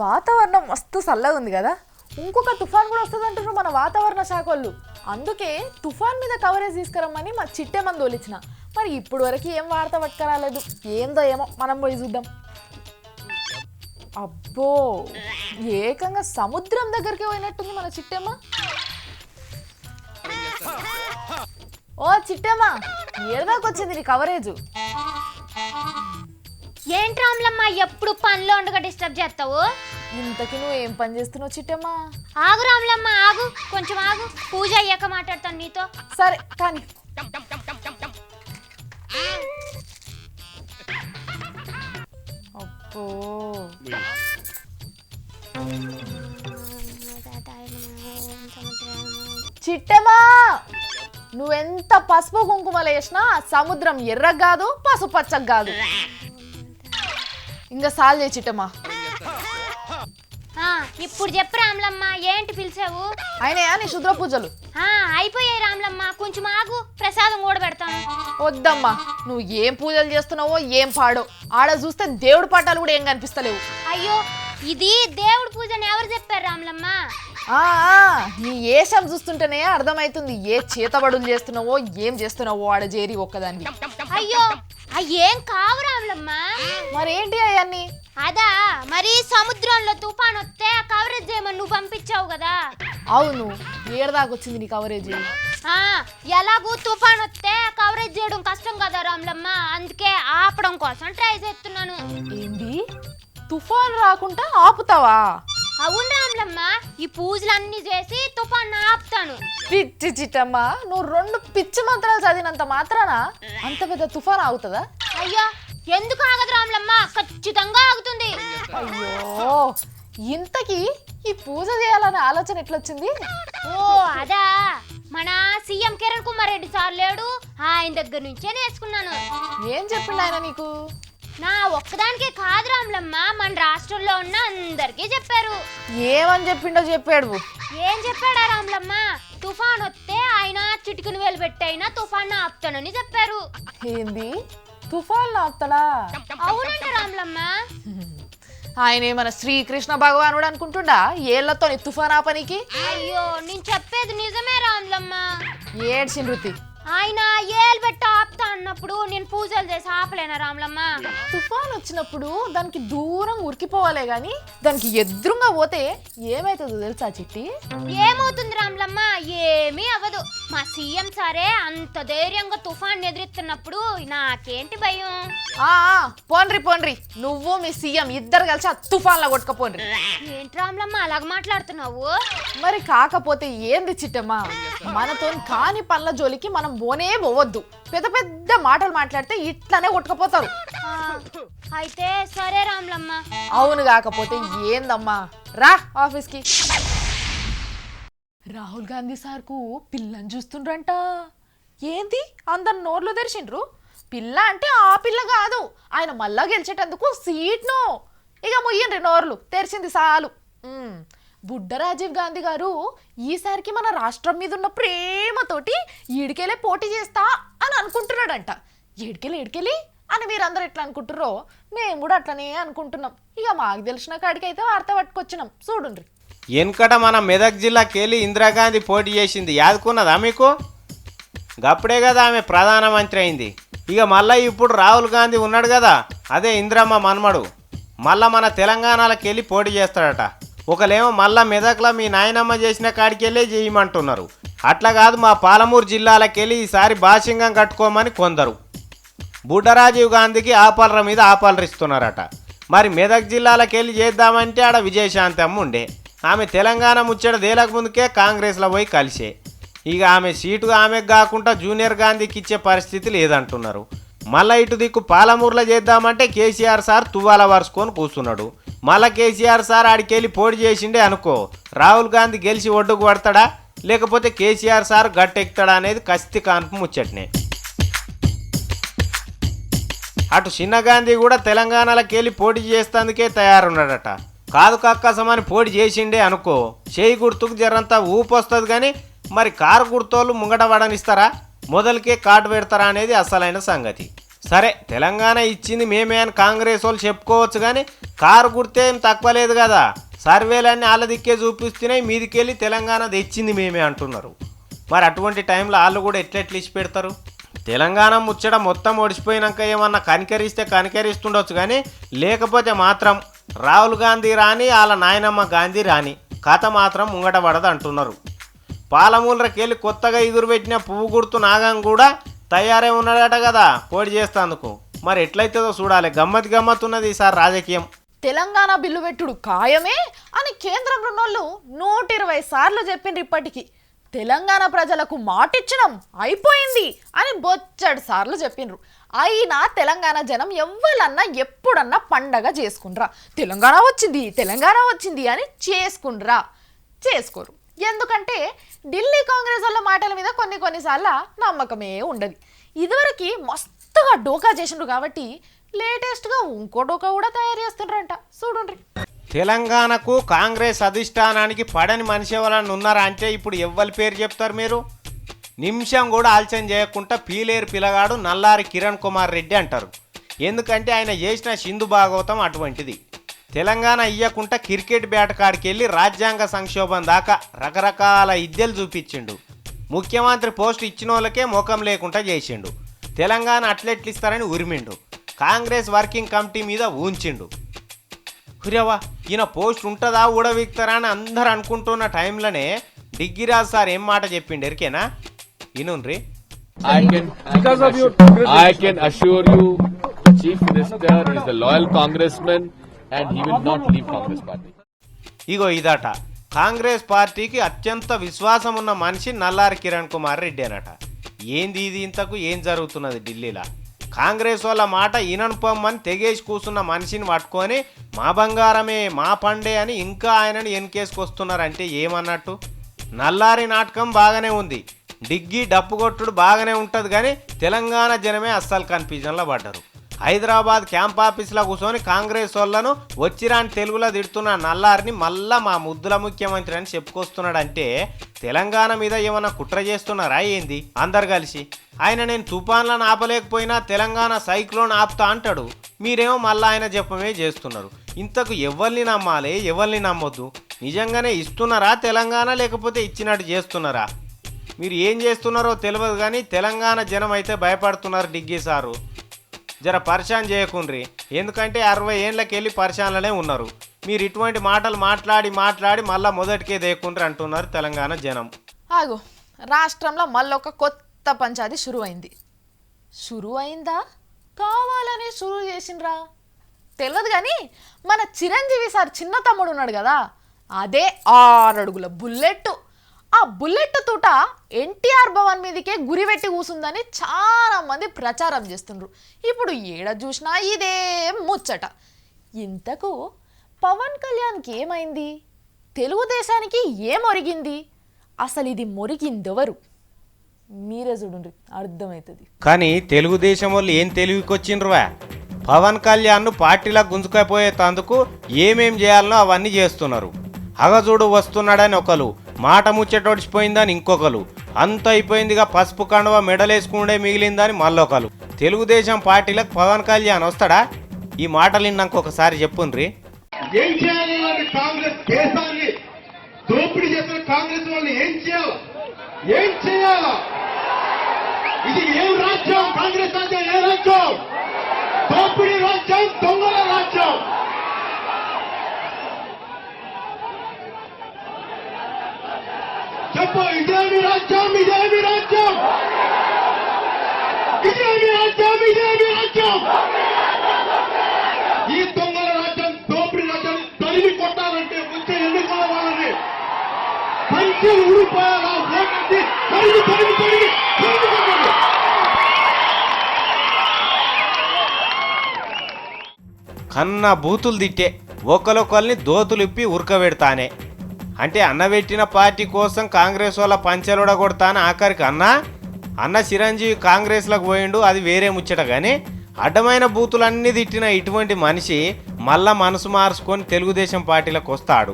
వాతావరణం మస్తు చల్లగా ఉంది కదా, ఇంకొక తుఫాన్ కూడా వస్తుంది అంటున్నారు మన వాతావరణ శాఖ వాళ్ళు. అందుకే తుఫాన్ మీద కవరేజ్ తీసుకురమ్మని మా చిట్టే మంది తోలిచ్చిన. మరి ఇప్పుడు వరకు ఏం వార్త పట్టుకురాలేదు, ఏందో ఏమో మనం పోయి చూద్దాం. అబ్బో, ఏకంగా సముద్రం దగ్గరికి పోయినట్టుంది మన చిట్టమ్మ. ఓ చిట్టమ్మ, ఏడదాకొచ్చింది నీ కవరేజ్? ఏంటి రాములమ్మ ఎప్పుడు పనిలో ఉండగా డిస్టర్బ్ చేస్తావు? ఇంతకి నువ్వు ఏం పని చేస్తున్నావు చిట్టమ్మ? ఆగు రాములమ్మ ఆగు, కొంచెం ఆగు, పూజ అయ్యాక మాట్లాడతాను నీతో. సరే కానీ అబ్బో, చిట్టమ్మా, నువ్వెంత పసుపు కుంకుమలు వేసినా సముద్రం ఎర్రగా కాదు, పసుపు పచ్చగా కాదు. ఇంకా సాల్ చేయి చిట్టమ్మా. ఇప్పుడు చెప్పు రాములమ్మ, ఏంటి పిలిచావు? అయినా నీ శుద్ర పూజలు అయిపోయాయి రాములమ్మ, కొంచెం ఆగు, ప్రసాదం కూడా పెడతాను. వద్దమ్మా, నువ్వు ఏం పూజలు చేస్తున్నావో ఏం పాడో, ఆడ చూస్తే దేవుడి పాఠాలు కూడా ఏం కనిపిస్తలేవు. అయ్యో, ఇది దేవుడి పూజ అని ఎవరు చెప్పారు రాములమ్మ? నీ ఏషం చూస్తుంటేనే అర్థమవుతుంది ఏ చేతబడులు చేస్తున్నావో ఏం చేస్తున్నావో ఆడ చేరి ఒక్కదాన్ని. అయ్యో, ఏం కావు రాములమ్మ. మరేంటి అవన్నీ? అదా, మరి సముద్రంలో తుఫాన్ వస్తే కవరేజ్ చేయమని నువ్వు పంపించావు కదా. అవును, ఏడదాకొచ్చింది నీ కవరేజ్? ఎలాగూ తుఫాన్ వస్తే కవరేజ్ చేయడం కష్టం కదా రాములమ్మ, అందుకే ఆపడం కోసం ట్రై చేస్తున్నాను. ఏంటి, తుఫాన్ రాకుండా ఆపుతావా? అవును రాములమ్మ, ఈ పూజలన్నీ చేసి తుఫాన్ ఆపుతాను. పిచ్చి చిట్టమ్మా, నువ్వు 2 పిచ్చి మంత్రాలు చదివినంత మాత్రాన అంత పెద్ద తుఫాన్ ఆగుతుందా? అయ్యో, ఎందుకు ఆగదు రాములమ్మ, ఖచ్చితంగా ఆగుతుంది. అయ్యో, ఇంతకీ ఈ పూజ చేయాలనే ఆలోచన ఎట్లొచ్చింది? ఓ అదా, మన సీఎం కిరణ్ కుమార్ రెడ్డి సార్ లేడు, ఆయన దగ్గర నుంచే నేర్చుకున్నాను. ఏం చెప్పిండు ఆయన నీకు? నా ఒక్కదానికే కాదు రాములమ్మ, మన రాష్ట్రంలో ఉన్న అందరికీ చెప్పారు. ఏమని చెప్పిండో చెప్పాడు? ఏం చెప్పాడా రాములమ్మ? తుఫాన్ వస్తే ఆయన చిటికను వేలు పెట్టైనా తుఫాన్ ఆపుతానని చెప్పారు. ఏంది, తుఫాన్ ఆపుతాడా? అవునంట రాములమ్మ. ఆయన మన శ్రీకృష్ణ భగవానుడు అనుకుంటుండా ఏళ్లతో తుఫాన్ ఆపనికి? అయ్యో, నేను చెప్పేది నిజమే రాములమ్మ. ఏడ్చి నృతి, ఆయన ఏలు పెట్టి ఆపుతా అన్నప్పుడు నేను పూజలు చేసి ఆపలేనా రాములమ్మ? తుఫాన్ వచ్చినప్పుడు దానికి దూరం ఉరికిపోవాలే గాని దానికి ఎదురుగా పోతే ఏమైతుందో తెలుసా చిట్టి? ఏమవుతుంది రాములమ్మ? ఏమీ అవ్వదు. మా సీఎం సారే అంత ధైర్యంగా తుఫాన్ ఎదురెత్తున్నప్పుడు నాకేంటి భయం? పోన్రి పోన్రి, నువ్వు మీ సీఎం ఇద్దరు కలిసి ఆ తుఫాన్ లో కొట్టుకపోన్రి. ఏంటి రాములమ్మ అలాగ మాట్లాడుతున్నావు? మరి కాకపోతే ఏంది చిట్టమ్మా, మనతో కాని పనుల జోలికి మనం పోనే పోవద్దు. పెద్ద పెద్ద మాటలు మాట్లాడితే ఇట్లానే కొట్టుకపోతారు. అయితే సరే రాములమ్మ. అవును, కాకపోతే ఏందమ్మా, రా ఆఫీస్కి. రాహుల్ గాంధీ సార్కు పిల్లని చూస్తుండ్రంట. ఏంది, అందరు నోర్లు తెరిచిండ్రు? పిల్ల అంటే ఆ పిల్ల కాదు, ఆయన మళ్ళా గెలిచేటందుకు సీట్ను. ఇక ముయ్యండ్రి నోర్లు, తెరిచింది చాలు. బుడ్డ రాజీవ్ గాంధీ గారు ఈసారికి మన రాష్ట్రం మీద ఉన్న ప్రేమతోటి ఈడికెళ్ళే పోటీ చేస్తా అని అనుకుంటున్నాడంట. ఏడికెళ్ళి అని మీరందరూ ఎట్లా అనుకుంటుర్రో మేము కూడా అట్లనే అనుకుంటున్నాం. ఇక మాకు తెలిసిన కాడికైతే వార్త పట్టుకొచ్చినాం, చూడుండ్రి. వెనుకట మన మెదక్ జిల్లాకెళ్ళి ఇందిరాగాంధీ పోటీ చేసింది, యాదుకున్నదా మీకు? గప్పుడే కదా ఆమె ప్రధానమంత్రి అయింది. ఇక మళ్ళీ ఇప్పుడు రాహుల్ గాంధీ ఉన్నాడు కదా, అదే ఇందిరమ్మ మన్మడు, మళ్ళా మన తెలంగాణలోకి వెళ్ళి పోటీ చేస్తాడట. ఒకలేమో మళ్ళా మెదక్లో మీ నాయనమ్మ చేసిన కాడికెళ్ళే చేయమంటున్నారు. అట్లా కాదు, మా పాలమూరు జిల్లాలకెళ్ళి ఈసారి బాసింగం కట్టుకోమని కొందరు. బుడ్డ రాజీవ్ గాంధీకి ఆపాలర మీద ఆపాలరిస్తున్నారట. మరి మెదక్ జిల్లాలకెళ్ళి చేద్దామంటే ఆడ విజయశాంతి అమ్మ ఉండే, ఆమె తెలంగాణ ముచ్చట దేలకు ముందుకే కాంగ్రెస్లో పోయి కలిసే. ఇక ఆమె సీటు ఆమెకు కాకుండా జూనియర్ గాంధీకి ఇచ్చే పరిస్థితి లేదంటున్నారు. మళ్ళీ ఇటు దిక్కు పాలమూరులో చేద్దామంటే కేసీఆర్ సార్ తువ్వాల వరుసుకొని కూర్చున్నాడు. మళ్ళీ కేసీఆర్ సార్ ఆడికెళ్ళి పోటీ చేసిండే అనుకో, రాహుల్ గాంధీ గెలిచి ఒడ్డుకు పడతాడా లేకపోతే కేసీఆర్ సార్ గట్టెక్కుతాడా అనేది కస్తి కాన్పు ముచ్చటనే. అటు చిన్న గాంధీ కూడా తెలంగాణలోకి వెళ్ళి పోటీ చేస్తేందుకే తయారున్నాడట. కాదు కక్కసమని పోటీ చేసిండే అనుకో, చేయి గుర్తుకు జరంతా ఊపు వస్తుంది. కానీ మరి కారు గుర్తోళ్ళు ముంగట పడనిస్తారా, మొదలకే కాటు పెడతారా అనేది అసలైన సంగతి. సరే తెలంగాణ ఇచ్చింది మేమే అని కాంగ్రెస్ వాళ్ళు చెప్పుకోవచ్చు, కానీ కారు గుర్తే ఏం తక్కువ లేదు కదా. సర్వేలన్నీ వాళ్ళ దిక్కే చూపిస్తున్నాయి, మీదికెళ్ళి తెలంగాణ తెచ్చింది మేమే అంటున్నారు. మరి అటువంటి టైంలో వాళ్ళు కూడా ఎట్లెట్లు ఇచ్చి పెడతారు? తెలంగాణ ముచ్చట మొత్తం ఒడిచిపోయినాక ఏమన్నా కనికరిస్తే కనికరిస్తుండొచ్చు, కానీ లేకపోతే మాత్రం రాహుల్ గాంధీ రాని వాళ్ళ నాయనమ్మ గాంధీ రాని కథ మాత్రం ముంగట పడదు అంటున్నారు. పాలమూలకెళ్ళి కొత్తగా ఎగురు పెట్టిన పువ్వు గుర్తు నాగం కూడా తయారై ఉన్నాడట కదా పోటీ చేస్తేందుకు. మరి ఎట్లయితుందో చూడాలి. గమ్మత్తున్నది ఈసారి రాజకీయం. తెలంగాణ బిల్లు పెట్టుడు ఖాయమే అని కేంద్రంలో ఉన్నోళ్ళు 120 సార్లు చెప్పిండ్రు. ఇప్పటికీ తెలంగాణ ప్రజలకు మాటిచ్చినాం అయిపోయింది అని బొచ్చడు సార్లు చెప్పిండ్రు. అయినా తెలంగాణ జనం ఎవ్వరన్నా ఎప్పుడన్నా పండగ చేసుకుండ్రా, తెలంగాణ వచ్చింది అని చేసుకోరు. ఎందుకంటే ఢిల్లీ కాంగ్రెస్ వాళ్ళ మాటల మీద కొన్నిసార్లు నమ్మకమే ఉండదు. ఇదివరకు మస్తుగా డోకా చేసిండ్రు కాబట్టి లేటెస్ట్గా ఇంకో డోకా కూడా తయారు చేస్తుండ్రంట. చూడండి. తెలంగాణకు కాంగ్రెస్ అధిష్టానానికి పడని మనిషి ఎవరన్నా ఉన్నారా అంటే ఇప్పుడు ఎవ్వరి పేరు చెప్తారు మీరు? నిమిషం కూడా ఆలోచన చేయకుండా పీలేరు పిల్లగాడు నల్లారి కిరణ్ కుమార్ రెడ్డి అంటారు. ఎందుకంటే ఆయన చేసిన సింధు భాగవతం అటువంటిది. తెలంగాణ ఇయ్యకుండా క్రికెట్ బ్యాట్ కాడికి వెళ్ళి రాజ్యాంగ సంక్షోభం దాకా రకరకాల ఇద్దెలు చూపించిండు. ముఖ్యమంత్రి పోస్టు ఇచ్చిన వాళ్ళకే ముఖం లేకుండా చేసిండు. తెలంగాణ అట్లెట్లు ఇస్తారని ఉరిమిండు. కాంగ్రెస్ వర్కింగ్ కమిటీ మీద ఊంచిండు. హురేవా ఈయన పోస్ట్ ఉంటుందా ఊడవిక్తారా అని అందరు అనుకుంటున్న టైంలోనే డిగ్గిరాజ్ సార్ ఏం మాట చెప్పిండు ఎరికేనా? ఇనుండ్రి. I can assure you the Chief Minister is a loyal congressman and he will not leave Congress party. ఇగో ఇదట కాంగ్రెస్ పార్టీకి అత్యంత విశ్వాసం ఉన్న మనిషి నల్లారి కిరణ్ కుమార్ రెడ్డి అనట. ఏంది ఇది? ఇంతకు ఏం జరుగుతున్నది ఢిల్లీలో? కాంగ్రెస్ వాళ్ళ మాట ఈననుపమ్మని తెగేసి కూర్చున్న మనిషిని పట్టుకొని మా బంగారమే మా పండే అని ఇంకా ఆయనని ఎన్కేసుకొస్తున్నారంటే ఏమన్నట్టు? నల్లారి నాటకం బాగానే ఉంది, డిగ్గి డప్పు కొట్టుడు బాగానే ఉంటుంది, కానీ తెలంగాణ జనమే అస్సలు కన్ఫ్యూజన్లో పడ్డారు. హైదరాబాద్ క్యాంప్ ఆఫీస్లో కూర్చొని కాంగ్రెస్ వాళ్ళను వచ్చిరాని తెలుగులో తిడుతున్న నల్లారిని మళ్ళా మా ముద్దుల ముఖ్యమంత్రి అని చెప్పుకొస్తున్నాడంటే తెలంగాణ మీద ఏమన్నా కుట్ర చేస్తున్నారా ఏంది? అందరు కలిసి ఆయన నేను తుఫాన్లను ఆపలేకపోయినా తెలంగాణ సైక్లోన్ ఆపుతా అంటాడు. మీరేమో మళ్ళీ ఆయన చెప్పమే చేస్తున్నారు. ఇంతకు ఎవరిని నమ్మాలి, ఎవరిని నమ్మొద్దు? నిజంగానే ఇస్తున్నారా తెలంగాణ, లేకపోతే ఇచ్చినట్టు చేస్తున్నారా? మీరు ఏం చేస్తున్నారో తెలియదు, కానీ తెలంగాణ జనం అయితే భయపడుతున్నారు. డిగ్గి సారు జర పరిశాన్ చేయకుండ్రి, ఎందుకంటే 60 ఏళ్ళకెళ్ళి పరిశాన్లనే ఉన్నారు. మీరు ఇటువంటి మాటలు మాట్లాడి మళ్ళీ మొదటికే దేకుండ్రి అంటున్నారు తెలంగాణ జనం. ఆగు, రాష్ట్రంలో మళ్ళొక కొత్త పంచాయతీ షురు అయిందా కావాలని షురు చేసిండ్రా తెలియదు, కానీ మన చిరంజీవి సార్ చిన్న తమ్ముడు ఉన్నాడు కదా, అదే 6 అడుగుల బుల్లెట్. ఆ బుల్లెట్ తూట ఎన్టీఆర్ భవన్ మీదకే గురిపెట్టి కూసుందని చాలా మంది ప్రచారం చేస్తుండ్రు. ఇప్పుడు ఏడ చూసినా ఇదే ముచ్చట. ఇంతకు పవన్ కళ్యాణ్కి ఏమైంది? తెలుగుదేశానికి ఏం ఒరిగింది? అసలు ఇది మొరిగిందెవరు? మీరే చూడండి, అర్థమవుతుంది. కానీ తెలుగుదేశం వాళ్ళు ఏం తెలివికొచ్చిండ్రువా? పవన్ కళ్యాణ్ను పార్టీలా గుంజుకపోయేందుకు ఏమేం చేయాలనో అవన్నీ చేస్తున్నారు. అగజూడు వస్తున్నాడని ఒకరు, మాట ముచ్చటొడిచిపోయిందని ఇంకొకరు, అంత అయిపోయిందిగా పసుపు కండువ మెడలేసుకుండే మిగిలిందని మళ్ళొకరు. తెలుగుదేశం పార్టీలకు పవన్ కళ్యాణ్ వస్తాడా? ఈ మాటలు విన్నాక ఒకసారి చెప్పుండ్రి. ఏం చేయాలి? కాంగ్రెస్ దేశాన్ని దోపిడీ చేసిన కాంగ్రెస్ వాళ్ళు ఏం చేయాలా? ఇది ఏం రాజ్యం? కాంగ్రెస్ రాజ్యం ఏ రాజ్యం? దోపిడీ రాజ్యం, దొంగల రాజ్యం. చెప్పు, ఇదేమి రాజ్యం? ఇదేమి రాజ్యం? ఇదేమి రాజ్యం? ఇదేమి రాజ్యం? ఈ దొంగల రాజ్యం, దోపిడీ రాజ్యం తరిమి కొట్టాలంటే వచ్చే ఎన్నికల వాళ్ళని పంచి ఊడిపోయాలా? ఓటేసి తరిమి కొట్టాలి. కన్న బూతులు తిట్టే ఒకరిని దోతులిప్పి ఉరకబెడతానే అంటే అన్నబెట్టిన పార్టీ కోసం కాంగ్రెస్ వాళ్ళ పంచెలుడ కొడతాను. ఆఖరికి అన్న చిరంజీవి కాంగ్రెస్లకు పోయిండు, అది వేరే ముచ్చట. కానీ అడ్డమైన బూతులన్నీ తిట్టిన ఇటువంటి మనిషి మళ్ళా మనసు మార్చుకొని తెలుగుదేశం పార్టీలకు వస్తాడు.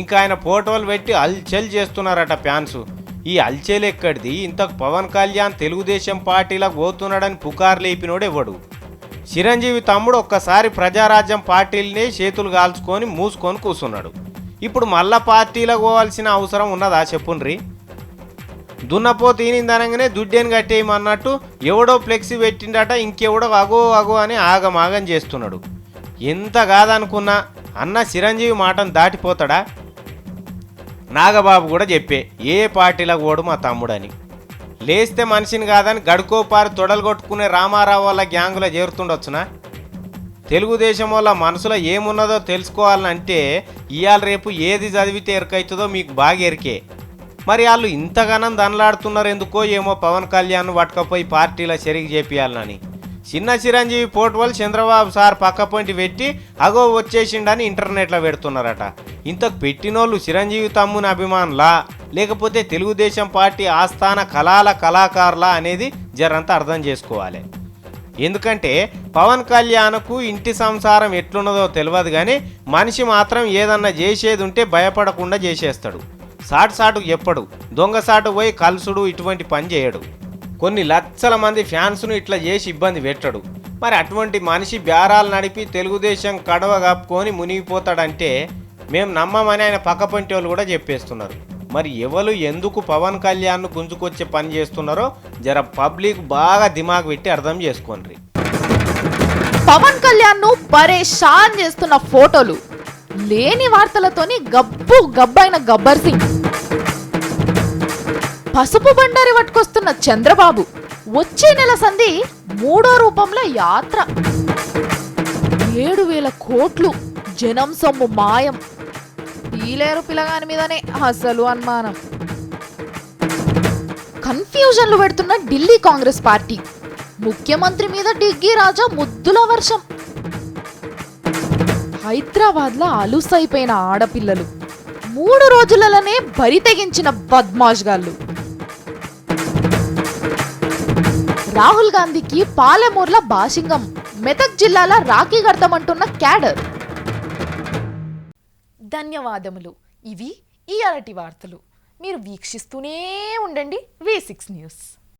ఇంకా ఆయన ఫోటోలు పెట్టి అల్చెల్ చేస్తున్నారట ఫ్యాన్స్. ఈ అల్చేలెక్కడిది? ఇంతకు పవన్ కళ్యాణ్ తెలుగుదేశం పార్టీలకు పోతున్నాడని పుకారు లేపినోడు ఎవడు? చిరంజీవి తమ్ముడు ఒక్కసారి ప్రజారాజ్యం పార్టీలనే చేతులు కాల్చుకొని మూసుకొని కూర్చున్నాడు. ఇప్పుడు మళ్ళా పార్టీలకు పోవాల్సిన అవసరం ఉన్నదా చెప్పుండ్రి? దున్నపో తీనిందనగానే దుడ్డేని కట్టేయమన్నట్టు ఎవడో ఫ్లెక్సీ పెట్టిండట, ఇంకెవడో అగో అని ఆగమాగం చేస్తున్నాడు. ఎంత కాదనుకున్నా అన్న చిరంజీవి మాటను దాటిపోతాడా? నాగబాబు కూడా చెప్పే ఏ పార్టీలకు పోడు మా తమ్ముడని. లేస్తే మనిషిని కాదని గడుకోపారి తొడలు కొట్టుకునే రామారావు వాళ్ళ గ్యాంగులో చేరుతుండొచ్చునా? తెలుగుదేశం వల్ల మనసులో ఏమున్నదో తెలుసుకోవాలంటే ఇవాళ రేపు ఏది చదివితే ఎరకైతుందో మీకు బాగా ఎరికే. మరి వాళ్ళు ఇంతగానం దనలాడుతున్నారు ఎందుకో ఏమో పవన్ కళ్యాణ్ పట్టుకపోయి పార్టీలో చెరిగి చేపియాలని. చిన్న చిరంజీవి పోర్టువల్ చంద్రబాబు సార్ పక్క పొంటి పెట్టి అగో వచ్చేసిండని ఇంటర్నెట్లో పెడుతున్నారట. ఇంతకు పెట్టినోళ్ళు చిరంజీవి తమ్ముని అభిమానులా లేకపోతే తెలుగుదేశం పార్టీ ఆస్థాన కళాకారులా అనేది జరంతా అర్థం చేసుకోవాలి. ఎందుకంటే పవన్ కళ్యాణ్కు ఇంటి సంసారం ఎట్లున్నదో తెలియదు కానీ మనిషి మాత్రం ఏదన్నా చేసేది ఉంటే భయపడకుండా చేసేస్తాడు. సాటుకు చెప్పడు, దొంగసాటు పోయి కలుసుడు ఇటువంటి పని చేయడు. కొన్ని లక్షల మంది ఫ్యాన్స్ను ఇట్లా చేసి ఇబ్బంది పెట్టడు. మరి అటువంటి మనిషి బేరాలు నడిపి తెలుగుదేశం కడవ కప్పుకొని మునిగిపోతాడంటే మేము నమ్మమని ఆయన పక్కపంటి వాళ్ళు కూడా చెప్పేస్తున్నారు. మరి ఎవరు ఎందుకు పవన్ కళ్యాణ్ను గుంజుకొచ్చే పని చేస్తున్నారో జర పబ్లిక్ బాగా దిమాగ్ పెట్టి అర్థం చేసుకోండి. పవన్ కళ్యాణ్ ను పరేషాన్ చేస్తున్న ఫోటోలు, లేని వార్తలతోని గబ్బైన గబ్బర్ సింగ్, పసుపు బండారి పట్టుకొస్తున్న చంద్రబాబు, వచ్చే నెల సంధి 3వ రూపంలో యాత్ర, 7,000 కోట్లు జనం సొమ్ము మాయం, పీలేరు పిల్లగాని మీదనే అసలు అనుమానం, కన్ఫ్యూజన్లు పెడుతున్న ఢిల్లీ కాంగ్రెస్ పార్టీ, ముఖ్యమంత్రి మీద డిగ్గీ రాజా ముద్దుల వర్షం, హైదరాబాద్లో అలుసైపోయిన ఆడపిల్లలు, 3 రోజులలోనే బరి తెగించిన బద్మాష్ గాళ్ళు, రాహుల్ గాంధీకి పాలెమూర్ల బాషింగం, మెదక్ జిల్లాల రాఖీ కడతామంటున్న క్యాడర్. ధన్యవాదములు. ఇవి ఇయాలటి వార్తలు. మీరు వీక్షిస్తూనే ఉండండి V6 న్యూస్.